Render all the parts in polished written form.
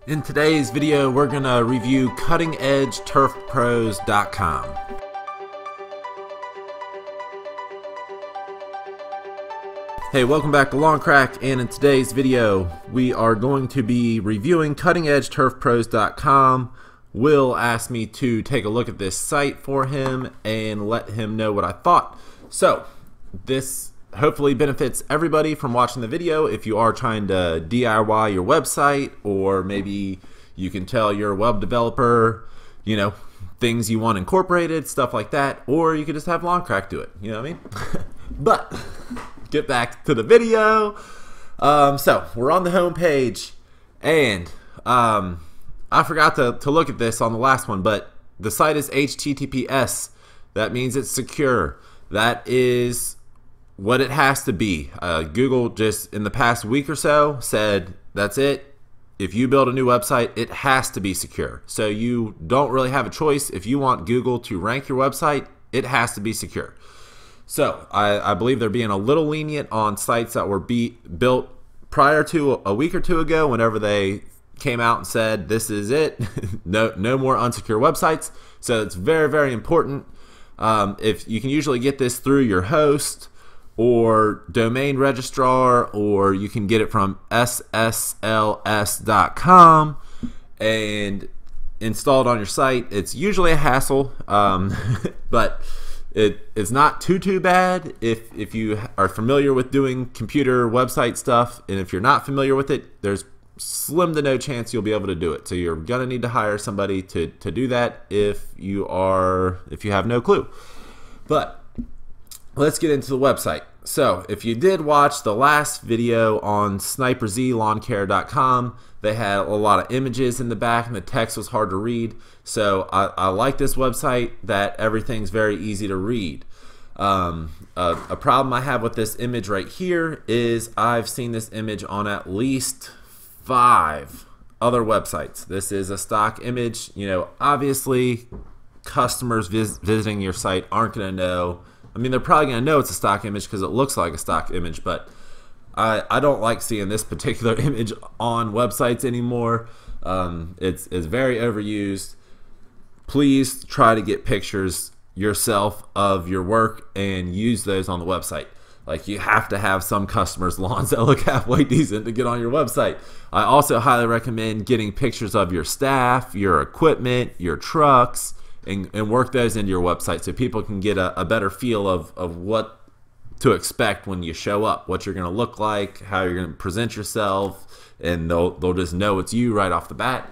In today's video, we're going to review cuttingedgeturfpros.com. Hey, welcome back to Lawn Crack, and in today's video, we are going to be reviewing cuttingedgeturfpros.com. Will asked me to take a look at this site for him and let him know what I thought. So, this hopefully benefits everybody from watching the video. If you are trying to DIY your website, or maybe you can tell your web developer, you know, things you want incorporated, stuff like that, or you could just have Lawn Crack do it, you know what I mean? But get back to the video. So we're on the home page, and I forgot to look at this on the last one, but the site is HTTPS. That means it's secure. That is what it has to be. Google just in the past week or so said that's it. If you build a new website, it has to be secure. So you don't really have a choice. If you want Google to rank your website, it has to be secure. So I believe they're being a little lenient on sites that were built prior to a week or two ago, whenever they came out and said this is it. no more unsecure websites. So it's very, very important. If you can usually get this through your host or domain registrar, or you can get it from ssls.com and installed on your site. It's usually a hassle, but it's not too bad if you are familiar with doing computer website stuff. And if you're not familiar with it, there's slim to no chance you'll be able to do it. So you're gonna need to hire somebody to do that if you have no clue. But let's get into the website. So if you did watch the last video on sniperzlawncare.com, they had a lot of images in the back and the text was hard to read. So I like this website that everything's very easy to read. A problem I have with this image right here is I've seen this image on at least 5 other websites. This is a stock image. You know, obviously customers visiting your site aren't going to know. I mean, they're probably going to know it's a stock image because it looks like a stock image, but I don't like seeing this particular image on websites anymore. It's very overused. Please try to get pictures yourself of your work and use those on the website. Like, you have to have some customers' lawns that look halfway decent to get on your website. I also highly recommend getting pictures of your staff, your equipment, your trucks, and work those into your website so people can get a better feel of what to expect when you show up, what you're going to look like, how you're going to present yourself, and they'll just know it's you right off the bat.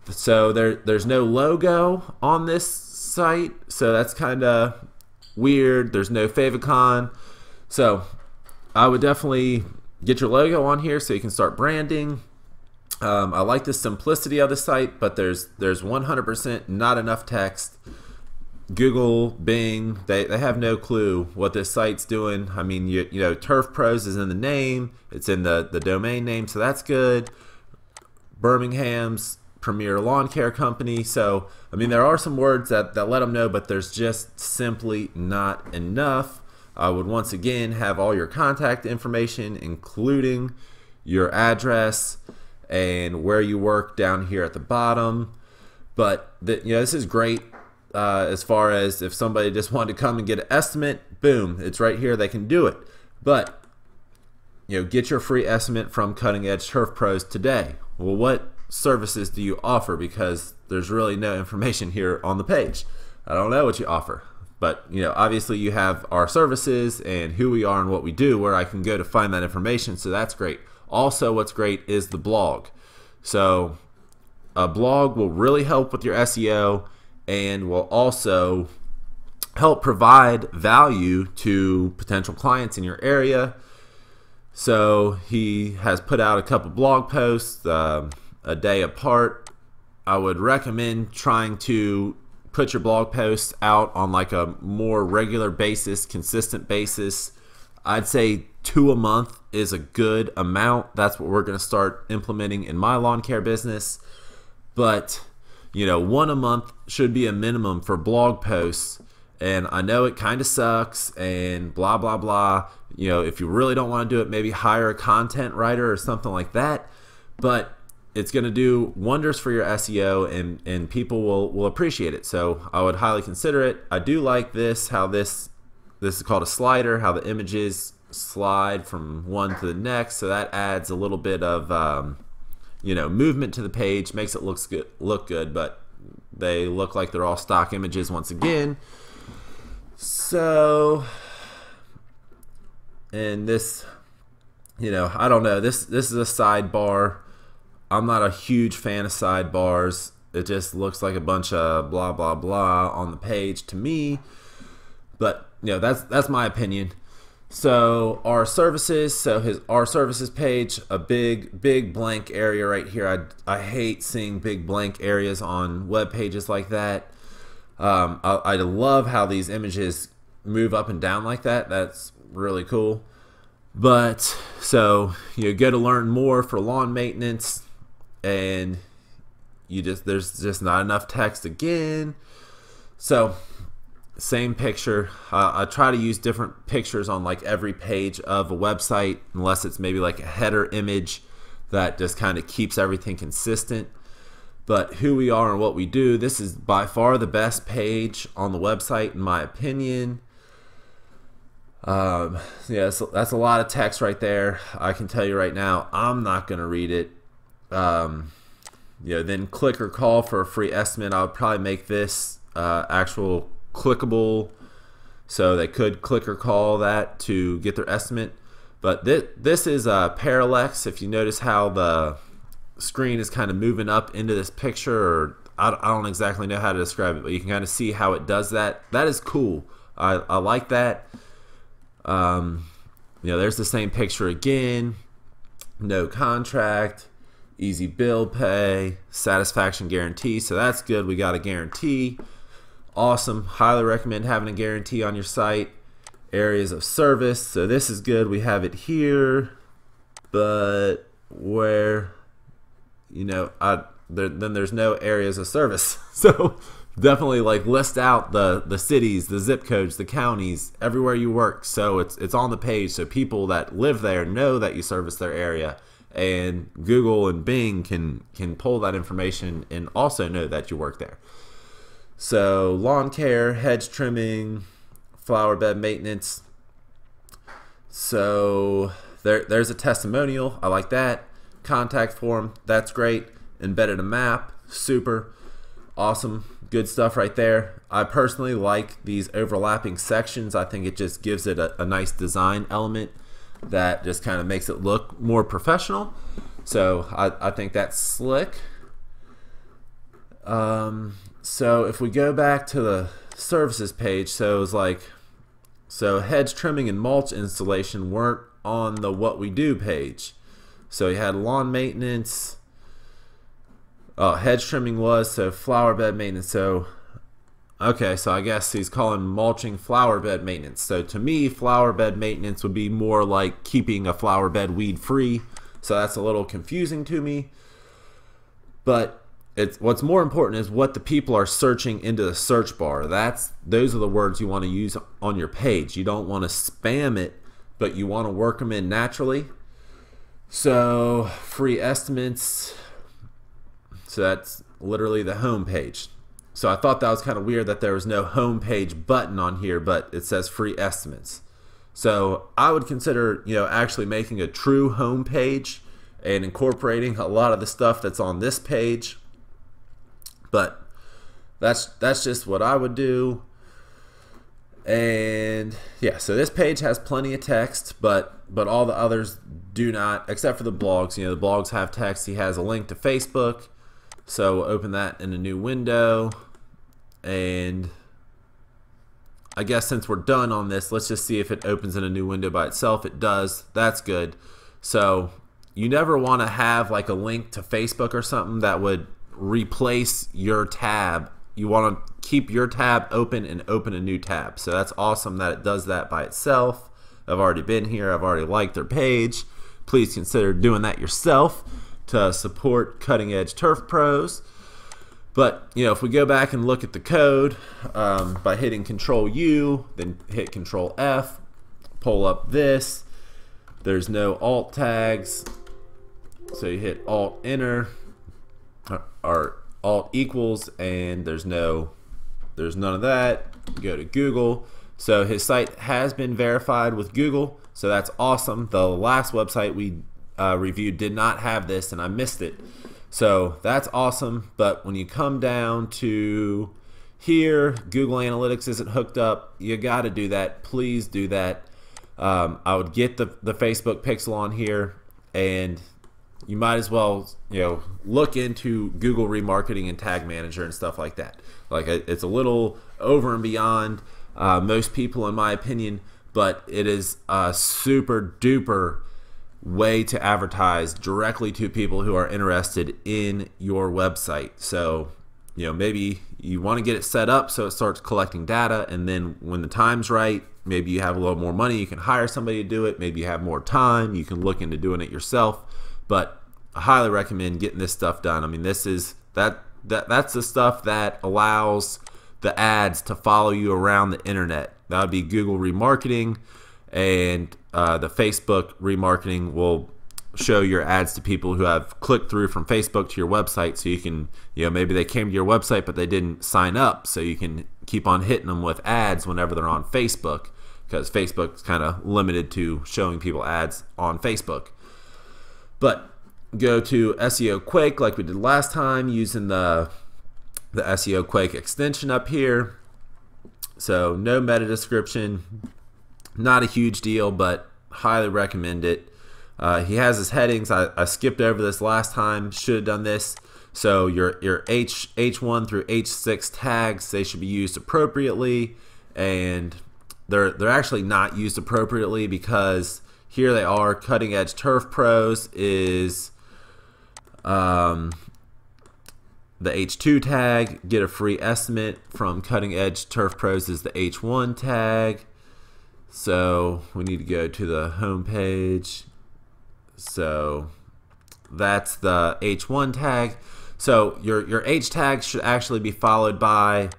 So there's no logo on this site, so that's kind of weird. There's no favicon. So I would definitely get your logo on here so you can start branding. I like the simplicity of the site, but there's 100% not enough text. Google, Bing, they have no clue what this site's doing. I mean, you know, Turf Pros is in the name. It's in the domain name, so that's good. Birmingham's premier lawn care company. So, I mean, there are some words that let them know, but there's just simply not enough. I would once again have all your contact information, including your address and where you work down here at the bottom. But you know, this is great as far as if somebody just wanted to come and get an estimate, boom, it's right here, they can do it. But you know, get your free estimate from Cutting Edge Turf Pros today. Well, what services do you offer? Because there's really no information here on the page. I don't know what you offer. But you know, obviously you have our services and who we are and what we do, where I can go to find that information, so that's great. Also, what's great is the blog. So a blog will really help with your SEO and will also help provide value to potential clients in your area. So he has put out a couple blog posts a day apart. I would recommend trying to put your blog posts out on like a more regular basis, consistent basis. I'd say 2 a month is a good amount. That's what we're going to start implementing in my lawn care business. But you know, 1 a month should be a minimum for blog posts. And I know it kind of sucks and blah blah blah. You know, if you really don't want to do it, maybe hire a content writer or something like that. But it's going to do wonders for your SEO, and people will appreciate it. So I would highly consider it. I do like this, how this is called a slider, how the images slide from one to the next. So that adds a little bit of movement to the page, makes it look good, but they look like they're all stock images once again. So, and this, I don't know, this is a sidebar. I'm not a huge fan of sidebars. It just looks like a bunch of blah blah blah on the page to me. But that's my opinion. So our services, our services page, a big blank area right here. I hate seeing big blank areas on web pages like that. I love how these images move up and down like that. That's really cool. But so you go to learn more for lawn maintenance, and there's just not enough text again. So same picture. I try to use different pictures on like every page of a website, unless it's maybe like a header image that just kind of keeps everything consistent. But who we are and what we do, this is by far the best page on the website in my opinion. So that's a lot of text right there. I can tell you right now, I'm not going to read it. Then click or call for a free estimate. I would probably make this actual clickable, so they could click or call that to get their estimate. But this is parallax. If you notice how the screen is kind of moving up into this picture, or I don't exactly know how to describe it, but you can kind of see how it does that. That is cool. I like that. There's the same picture again. No contract, easy bill pay, satisfaction guarantee. So that's good. We got a guarantee. Awesome. Highly recommend having a guarantee on your site. Areas of service. So this is good. We have it here, but where then there's no areas of service. So definitely like list out the cities, the zip codes, the counties, everywhere you work. So it's on the page, so people that live there know that you service their area, and Google and Bing can pull that information and also know that you work there. So lawn care, hedge trimming, flower bed maintenance. So there's a testimonial. I like that. Contact form. That's great. Embedded a map. Super. Awesome. Good stuff right there. I personally like these overlapping sections. I think it just gives it a nice design element that just kind of makes it look more professional. So I think that's slick. So if we go back to the services page, so it was like, so hedge trimming and mulch installation weren't on the what we do page. So you had lawn maintenance. Hedge trimming was, so flower bed maintenance. So okay, so I guess he's calling mulching flower bed maintenance. So to me, flower bed maintenance would be more like keeping a flower bed weed free. So that's a little confusing to me. But what's more important is what the people are searching into the search bar. Those are the words you want to use on your page. You don't want to spam it, but you want to work them in naturally. So free estimates. So that's literally the home page. So I thought that was kind of weird that there was no home page button on here, but it says free estimates. So I would consider, actually making a true home page and incorporating a lot of the stuff that's on this page. But that's just what I would do. And yeah, so this page has plenty of text, but all the others do not, except for the blogs. The blogs have text. He has a link to Facebook. So we'll open that in a new window. And I guess since we're done on this, let's just see if it opens in a new window by itself. It does. That's good. So you never want to have like a link to Facebook or something that would replace your tab. You want to keep your tab open and open a new tab. So that's awesome that it does that by itself. I've already been here. I've already liked their page. Please consider doing that yourself to support cutting edge turf pros. But if we go back and look at the code by hitting Control U, then hit Control F, pull up this. There's no alt tags, so you hit Alt Enter. are alt equals, and there's none of that. Go to Google. So his site has been verified with Google, so that's awesome. The last website we reviewed did not have this, and I missed it. So that's awesome. But when you come down to here, Google Analytics isn't hooked up. You got to do that. Please do that. I would get the Facebook pixel on here, and you might as well, look into Google Remarketing and Tag Manager and stuff like that. Like, it's a little over and beyond most people, in my opinion, but it is a super duper way to advertise directly to people who are interested in your website. So, maybe you want to get it set up so it starts collecting data, and then when the time's right, maybe you have a little more money, you can hire somebody to do it. Maybe you have more time, you can look into doing it yourself. But I highly recommend getting this stuff done. I mean, this is that's the stuff that allows the ads to follow you around the internet. That would be Google Remarketing, and the Facebook Remarketing will show your ads to people who have clicked through from Facebook to your website, so you can, maybe they came to your website but they didn't sign up, so you can keep on hitting them with ads whenever they're on Facebook, because Facebook's kind of limited to showing people ads on Facebook. But go to SEO Quake like we did last time, using the SEO Quake extension up here. So no meta description, not a huge deal, but highly recommend it. He has his headings. I skipped over this last time, should have done this. So your H1 through H6 tags, they should be used appropriately, and they're actually not used appropriately, because here they are. Cutting Edge Turf Pros is the H2 tag. Get a free estimate from Cutting Edge Turf Pros is the H1 tag. So we need to go to the home page. So that's the H1 tag. So your H tag should actually be followed by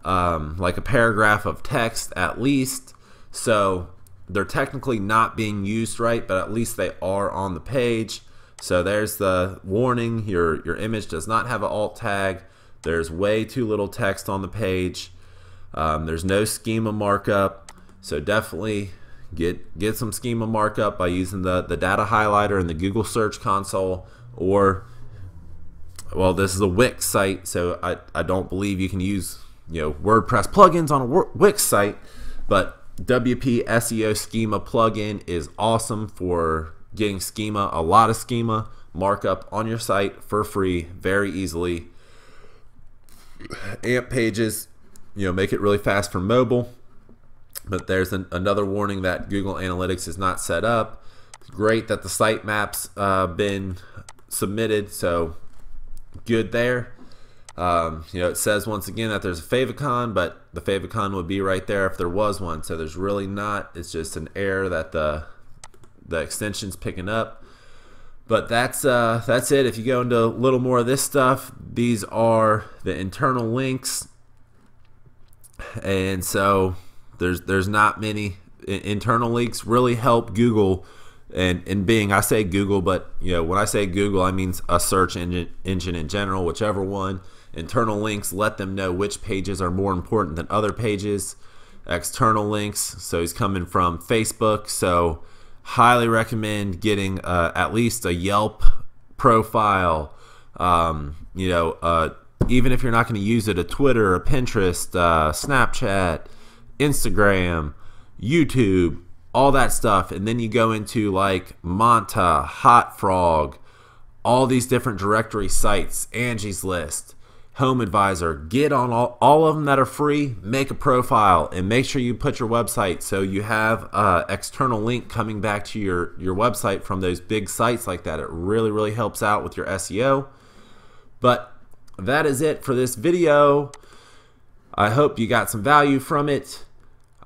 like a paragraph of text at least. So they're technically not being used right, but at least they are on the page. So there's the warning. Your image does not have an alt tag. There's way too little text on the page. There's no schema markup. So definitely get some schema markup by using the data highlighter in the Google Search Console, or, well, this is a Wix site, so I don't believe you can use WordPress plugins on a Wix site, but WP SEO Schema plugin is awesome for getting schema, a lot of schema markup on your site for free, very easily. AMP pages, make it really fast for mobile. But there's another warning that Google Analytics is not set up. Great that the sitemap's been submitted, so good there. It says once again that there's a favicon, but the favicon would be right there if there was one. So there's really not. It's just an error that the extension's picking up. But that's it. If you go into a little more of this stuff, these are the internal links, and so there's not many. Internal links really help Google and Bing. I say Google, but when I say Google, I mean a search engine in general, whichever one. Internal links let them know which pages are more important than other pages. External links, so he's coming from Facebook, so highly recommend getting at least a Yelp profile. Even if you're not going to use it, a Twitter, a Pinterest, Snapchat, Instagram, YouTube, all that stuff. And then you go into like Monta, Hot Frog, all these different directory sites, Angie's List, Home Advisor. Get on all of them that are free, make a profile, and make sure you put your website so you have an external link coming back to your website from those big sites like that. It really, really helps out with your SEO. But that is it for this video. I hope you got some value from it.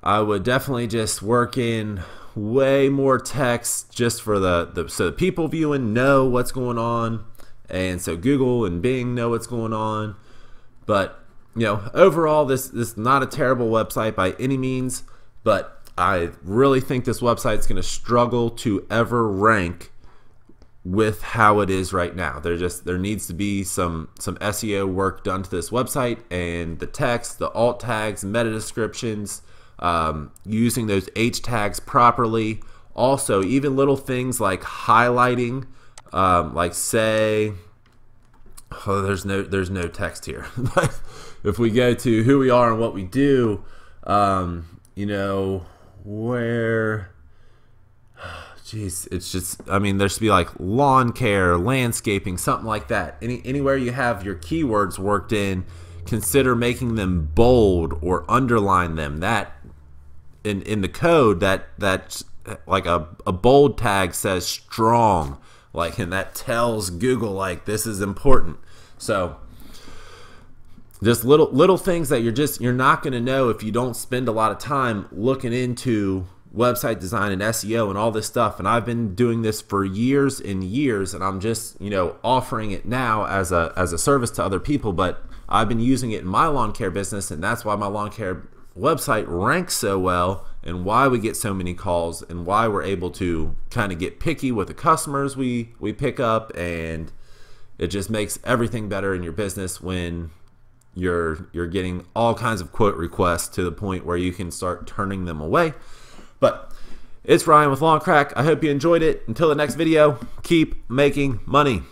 I would definitely just work in way more text just for so the people viewing know what's going on, and so Google and Bing know what's going on. But overall, this is not a terrible website by any means, but I really think this website's going to struggle to ever rank with how it is right now. There needs to be some SEO work done to this website, and the text, the alt tags, meta descriptions, using those H tags properly. Also, even little things like highlighting, like say, oh, there's no text here. But if we go to who we are and what we do, you know, where, geez, it's just, I mean, there should be like lawn care, landscaping, something like that. Anywhere you have your keywords worked in, consider making them bold or underline them. That in the code, that's like a bold tag says strong, like, and that tells Google like this is important. So just little things that you're not going to know if you don't spend a lot of time looking into website design and SEO and all this stuff. And I've been doing this for years and years, and I'm just, you know, offering it now as a service to other people. But I've been using it in my lawn care business, and that's why my lawn care website ranks so well, and why we get so many calls, and why we're able to kind of get picky with the customers we pick up. And it just makes everything better in your business when you're getting all kinds of quote requests to the point where you can start turning them away. But it's Ryan with Lawn Crack. I hope you enjoyed it. Until the next video, keep making money.